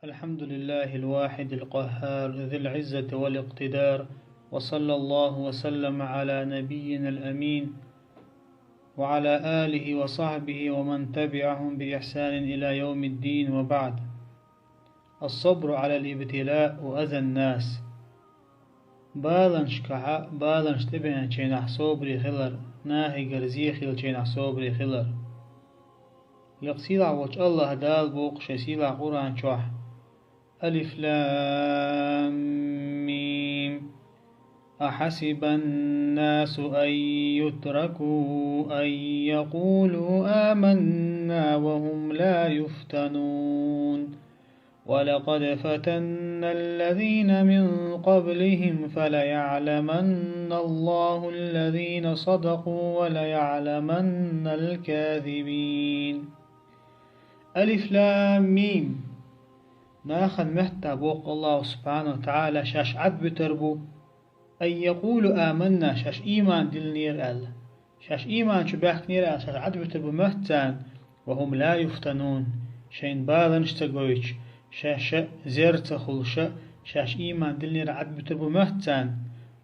الحمد لله الواحد القهار ذي العزة والاقتدار، وصلى الله وسلم على نبينا الأمين وعلى آله وصحبه ومن تبعهم بإحسان إلى يوم الدين. وبعد، الصبر على الابتلاء وأذى الناس. بالنش كعا بالنش تبعن شينح صبري خلر ناهي قرزيخ يلشينح صبري خلر يقصيلع وش الله دال بوق شسيلع قرآن شوح. ألف لام ميم أحسب الناس أن يتركوا أن يقولوا آمنا وهم لا يفتنون ولقد فتنا الذين من قبلهم فليعلمن الله الذين صدقوا وليعلمن الكاذبين. ألف لام ميم ناخذ محتا بوق الله سبحانه وتعالى شاش عد بتربو أن يقولوا آمنا شاش إيمان دل نير أل شاش إيمان شباك نير أل شاش عد بتربو مهتان وهم لا يفتنون شين بالنش تقويش شاش زيرت خلش شاش إيمان دل نير عد بتربو مهتان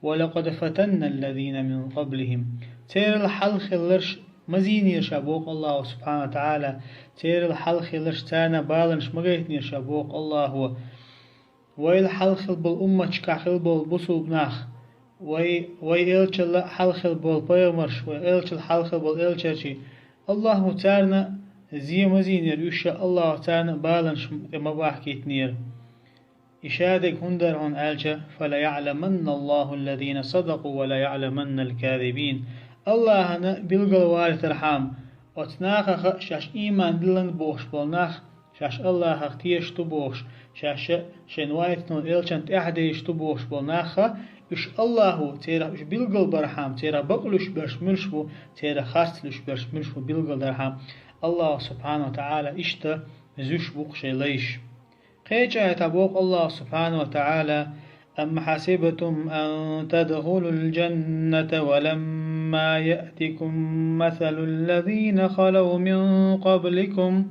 ولقد فتنا الذين من قبلهم تير الحل خلرش مزين يرشابوق الله سبحانه وتعالى تير الحل خلرش تانا بالنش مغيت يرشابوق الله هو ويل حلخل بالأمة شكاخل بالبصل بناخ ويلش حلخل بالبيمرش ويلش الحلخل بالإلشرشي الله تارنا زي مزين يريوش الله تارنا بالنش مباح كيتنير إشادك هندر هون آلشة فلا يعلمن الله الذين صدقوا ولا يعلمن الكاذبين. الله هنا بلغل وارث الرحام وتناخ شاش إيمان دلن بوش بالناخ شاش الله اختيش تبوش شاش شنوايت نون إلشان تأحديش تبوش بالناخ إش الله تيرا إش بلغل برحام تيرا بقلش برش ملشبو تيرا خارتلش برش ملشبو بلغل درحام الله سبحانه وتعالى إشتا زوش بوقشي ليش قيجة يتبوق الله سبحانه وتعالى أم حسبتم أن تدخلوا الجنة ولما يأتكم مثل الذين خلوا من قبلكم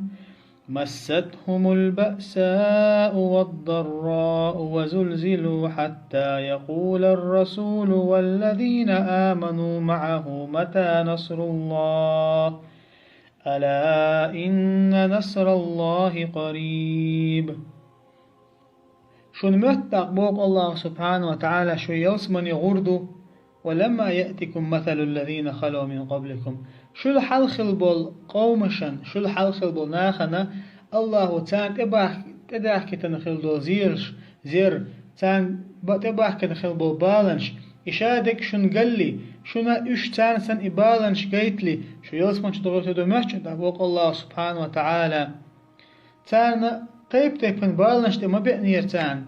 مستهم البأساء والضراء وزلزلوا حتى يقول الرسول والذين آمنوا معه متى نصر الله ألا إن نصر الله قريب. شون متق بوق الله سبحانه وتعالى شو يوسمن يغردو ولما يأتكم مثل الذين خلوا من قبلكم شو الحلخل بول قومشن شو الحلخل بول ناخنا الله تان تداح كتنخل دول زير تان تباح كتنخل بول بالنش إشادك شون قلي شونا إش تان سن إبالنش قيتلي شو يوسمن شدغوت دو محشن بوق الله سبحانه وتعالى تان طيب تيبن بالنش تما بينيرتان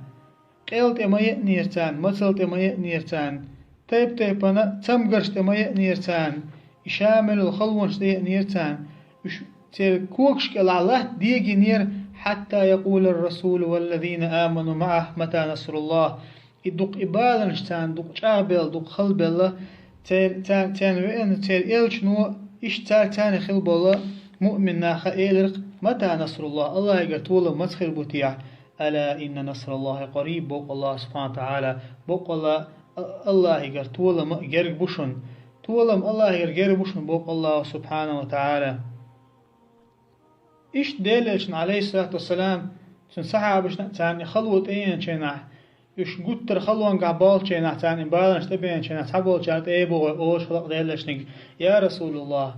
قيلت ما ينيرتان مثلت ما ينيرتان طيب تيبنا تمقرش تما ينيرتان يشامل الخلونش ينيرتان تير كوكش كالله ديجي نير حتى يقول الرسول والذين آمنوا معه متى نصر الله يدق إبالنش تان دق شابل دق خلب الله تان وين تير إلش نو إش تان خلب الله مؤمن ناخ إيلرق متى نصر الله الله يقر طوله مسخر بوتيع ألا إن نصر الله قريب بوق الله سبحانه وتعالى بوق الله يقر طوله جرق بوشن طولم الله يقر جرق بوشن بوق الله سبحانه وتعالى. إيش دليلشن عليه الصلاة والسلام شن صحابش تاني خلوت إين شنح إيش قتر خلوان قبال شنح تاني بالنش تبين شنح تحبول شارت إيبو أوش خلق دليلشنك يا رسول الله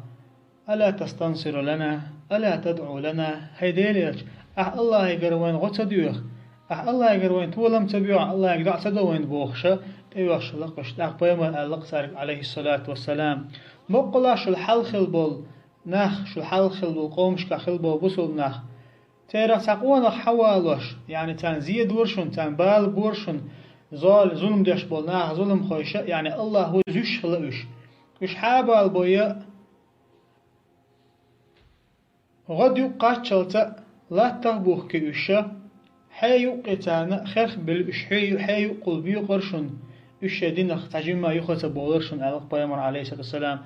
ألا تستنصر لنا ألا تدعو لنا هيديليش الله يقروين غط ديوخ الله يقروين تولم تبيع الله يقدع تدوين بوخشة تيوخش لقش تاق بيما اللقصار عليه الصلاة والسلام مقلاش الحلخل بول ناخ شو الحلخل بول قومش كخل بول بسول ناخ تيرا ساقوانا حوالوش يعني تان زيد ورشن تان بال بورشن ظلم ديش بول ناخ ظلم خويشة يعني الله هو زوش خلقش وش حابال بويا غد يقع شلتا لا تغبوخ كيوشا حيو قتانا خرخ بالإش حيو قلبي قرشن إش دين تجمع يخلص بولرشن على بيامر عليه الصلاة والسلام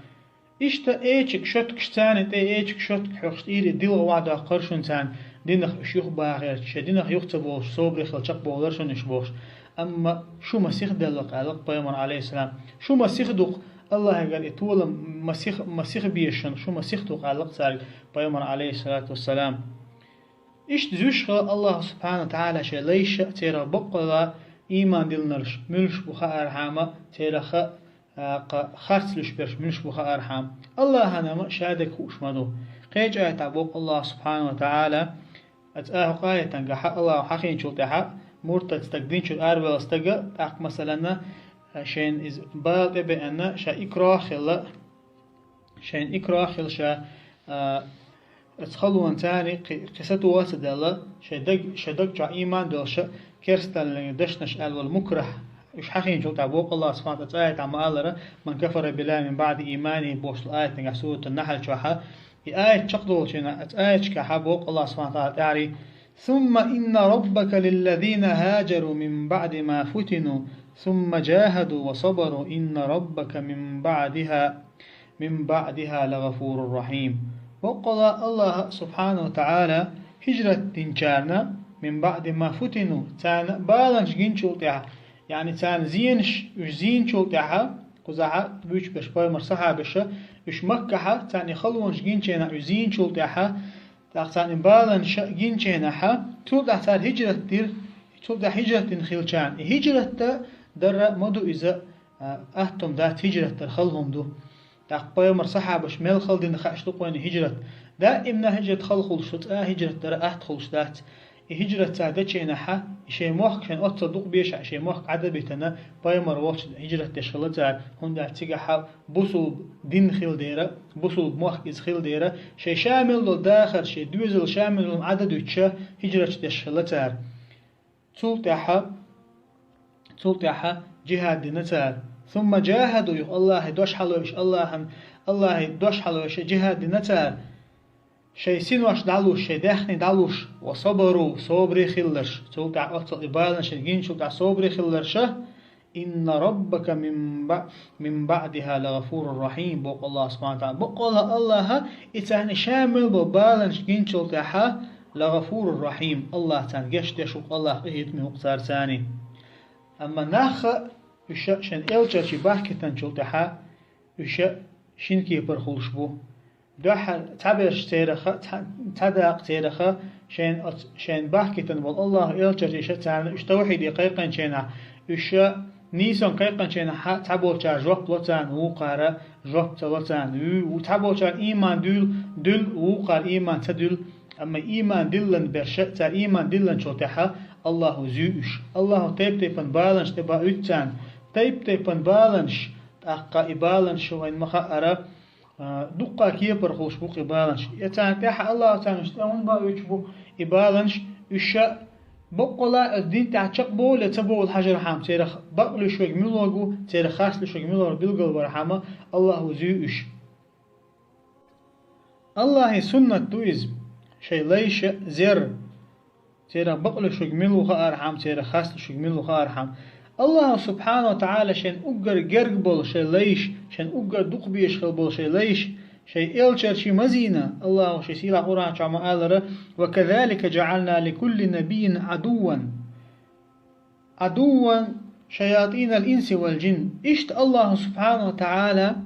إشتا إيشك شتك شتانت إيشك شتك حقشت إيري ديل وعدا قرشن تان دينخ شيوخ باغير شدينخ يختبوش صبر خلشق بولرشون يشبوش أما شو مسيح دلق علق بيمر عليه السلام شو مسيح دوق الله قال يطول مسيح بيشن شو مسيح دوق علق سال بيمر عليه الصلاة والسلام إيش زوش الله سبحانه وتعالى شيء ليش ترى بقلا إيمان دلنرش ملش بخا أرحامة ترى خرس لش برش ملش بخا أرحام الله هنا ما شادك وش مدو قيج آية عبوق الله سبحانه وتعالى أتآه قاية تنقى الله حقين شو تحا مرتد تقدين شو الأربع استقى تاق مثلا شين إز بال إبه أن شا إكراه خلا شين إكراه خل شا اتخلوا تاني قصته واسد الله شدق جا إيمان دولش كرستل دشنش أل والمكره إيش حقين شو تعبوق الله سبحانه وتعالى تعمل من كفر بالله من بعد إيمانه بوش الآية تنقى سورة النحل شوحا آية شقدول شنا آية كحبوق الله سبحانه وتعالى تعري ثم إن ربك للذين هاجروا من بعد ما فتنوا ثم جاهدوا وصبروا إن ربك من بعدها لغفور رحيم وقال الله سبحانه وتعالى هجرة تنشارنا من بعد ما فتنوا تان بالنش جنشول تاعها يعني تان زين شول تاعها قزعة بيش بشباي مرصحة بشة إش مكة تاني خلونش جنشينا زين شول تاعها تاعتان بالنش جنشينها تول تاعتان هجرة تير تول تاع هجرة تنخيلشان هجرة در مدو إذا أهتم ذات هجرة ترخلهم دو تاقبايو مرصحة باش ميل خلدين خاش تقوين هجرة دائما هجرة خلخل شت هجرة در أهت خلش ذات هجرة تعدتشي نحا شيء موحك شان أتصدق بيش شيء موحك عدد بيتنا بايو مروش هجرة تشخلت زار هون دا تيجا بوصل دين خيل ديرة بوصل موحك إز خيل ديرة شيء شامل للداخل شيء دوزل شامل للعدد وتشا هجرة تشخلت زار تول تاعها جهاد دينتار ثم جاهدوا الله دوش حلوش الله دوش حلوش جهاد دينتار شيء سينوش دالوش شيء داخني دالوش وصبروا صبري خلرش تول تاع أطل إبالنا شنجين شو تاع صبري خلرش إن ربك من بعدها لغفور رحيم بوق الله سبحانه وتعالى بقول الله إتعني شامل ببالنا شنجين شو تاعها لغفور رحيم الله تنجش تشوق الله إهيت من وقتار ثاني أما ناخ شن إلجا شي بحكي تنشل تحا شنكي برخولش بو دوح تعبرش تيرخا تداق تيرخا شن بحكي تن والله إلجا شي تعالى توحيد قيقا شينا نيسان قيقا شينا تعبول شا جوب لوتان وقارا جوب تلوتان وتعبول شا إيمان دل وقار إيمان تدل أما إيمان دلن برشا تا إيمان دلن شلتها الله زيوش الله تيبن بالنش تبا أتان تيبن بالنش أقا إبالنش وين مخا دقا كيبر خوش بوق إبالنش يتان تاح الله تانش تاون با يجبو إبالنش يشا بقلا الدين تعشق بو لتبو الحجر حام تيرخ بقل شوق ملوغو تيرخ خاص لشوق ملوغو بالقل برحمة الله زيوش الله سنة دويز شيء ليش زر تيرا بقل شجملو خارحم تيرا خاص شجملو خارحم الله سبحانه وتعالى شن أجر جرقبل شيء ليش شن أجر دقبيش خلبل شيء ليش شيء إلشر شيء مزينة الله شيء سيلا قرآن شما آلره وكذلك جعلنا لكل نبي عدوا شياطين الإنس والجن إشت الله سبحانه وتعالى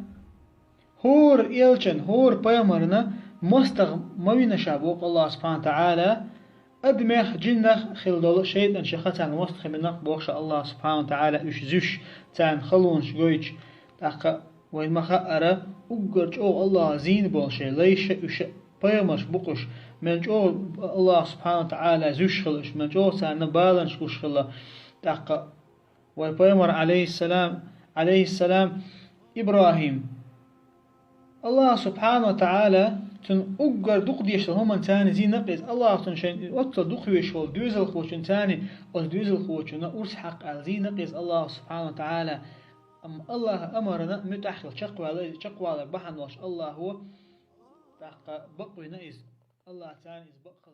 هور إلشن هور بيمرنا مستغ موين شابوق الله سبحانه وتعالى أدمخ جنخ خلدول شيطان شختان مستخ منق بوخش الله سبحانه وتعالى إش زش تان خلونش جويش تاق وين مخأرة أقرج أو الله زين بولشي ليش إش بيمرش بقش من جو الله سبحانه وتعالى زش خلش من جو تان بالنش كوش خلا تاق وبيمر عليه السلام إبراهيم الله سبحانه وتعالى تن أجر دق ديش هم تاني زين نقيز الله تنشين وصل دق ويشول دوزل خوشن تاني أو دوزل خوشن أرس حق زين نقيز الله سبحانه وتعالى الله أمرنا متأخر شقوى بحن وش الله هو تحق بقوي نقيز الله تاني بق